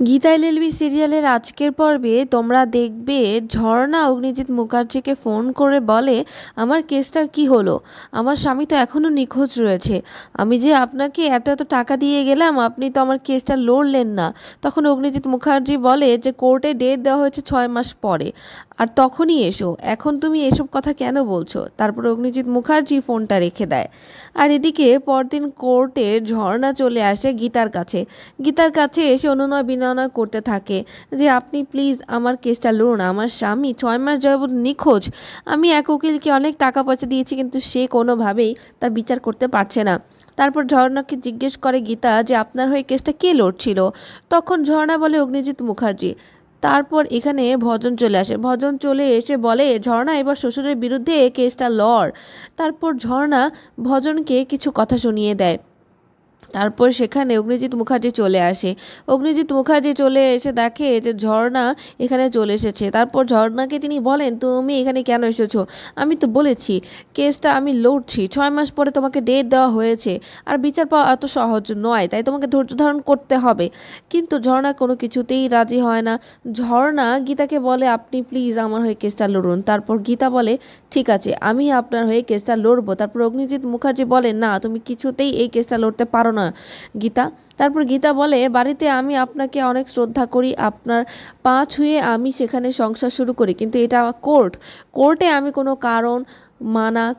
Gita LLB সিরিয়ালের আজকের পর্বে তোমরা দেখবে ঝর্ণা অগ্নিজিৎ মুখার্জিকে ফোন করে বলে, আমার কেসটার কি হলো? আমার স্বামী তো এখনও নিখোঁজ রয়েছে। আমি যে আপনাকে এত এত টাকা দিয়ে গেলাম, আপনি তো আমার কেসটা লড়লেন না। তখন অগ্নিজিৎ মুখার্জি বলে যে কোর্টে ডেট দেওয়া হয়েছে 6 মাস পরে, আর তখনই এসো, এখন তুমি এসব কথা কেন বলছো? তারপর অগ্নিজিৎ মুখার্জি ফোনটা রেখে দেয়। আর এদিকে পরদিন কোর্টে ঝর্ণা চলে আসে গীতার কাছে এসে অনুনয় বিনয় করতে থাকে যে আপনি প্লিজ আমার কেসটা লড়ুন, আমার স্বামী 6 মাস যাবৎ নিখোঁজ। আমি এক উকিলকে অনেক টাকা পয়সা দিয়েছি, কিন্তু সে কোনোভাবেই তা বিচার করতে পারছে না। তারপর ঝর্ণাকে জিজ্ঞেস করে গীতা যে আপনার হয়ে কেসটা কে লড়ছিল? তখন ঝর্ণা বলে অগ্নিজিৎ মুখার্জি। তারপর এখানে ভজন চলে আসে, ভজন চলে এসে বলে ঝর্ণা এবার শ্বশুরের বিরুদ্ধে কেসটা লড়। তারপর ঝর্ণা ভজনকে কিছু কথা শুনিয়ে দেয়। তারপর সেখানে অগ্নিজিৎ মুখার্জি চলে আসে। অগ্নিজিৎ মুখার্জি চলে এসে দেখে যে ঝর্ণা এখানে চলে এসেছে। তারপর ঝর্ণাকে তিনি বলেন, তুমি এখানে কেন এসেছো? আমি তো বলেছি কেসটা আমি লড়ছি, 6 মাস পরে তোমাকে ডেট দেওয়া হয়েছে, আর বিচার পাওয়া এত সহজ নয়, তাই তোমাকে ধৈর্য ধারণ করতে হবে। কিন্তু ঝর্ণা কোনো কিছুতেই রাজি হয় না। ঝর্ণা গীতাকে বলে আপনি প্লিজ আমার হয়ে কেসটা লড়ুন। তারপর গীতা বলে ঠিক আছে, আমি আপনার হয়ে কেসটা লড়বো। তারপর অগ্নিজিৎ মুখার্জি বলে না, তুমি কিছুতেই এই কেসটা লড়তে পারো না গীতা। তারপর গীতা বলে বাড়িতে আমি আপনাকে অনেক শ্রদ্ধা করি, আপনার পা ছুঁয়ে আমি সেখানে সংসার শুরু করি, কিন্তু এটা কোর্টে আমি কোনো কারণ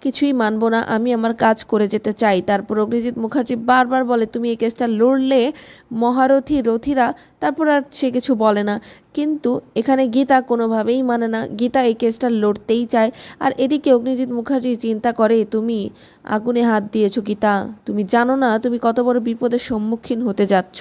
কিছুই মানবো না, আমি আমার কাজ করে যেতে চাই। তারপর অগ্নিজিৎ মুখার্জি বারবার বলে তুমি এই কেসটা লড়লে রথীরা। তারপর আর সে কিছু বলে না। কিন্তু এখানে গীতা কোনোভাবেই মানে না, গীতা এই কেসটা লড়তেই চায়। আর এদিকে অগ্নিজিৎ মুখার্জি চিন্তা করে তুমি আগুনে হাত দিয়েছো গীতা, তুমি জানো না তুমি কত বড় বিপদের সম্মুখীন হতে যাচ্ছ।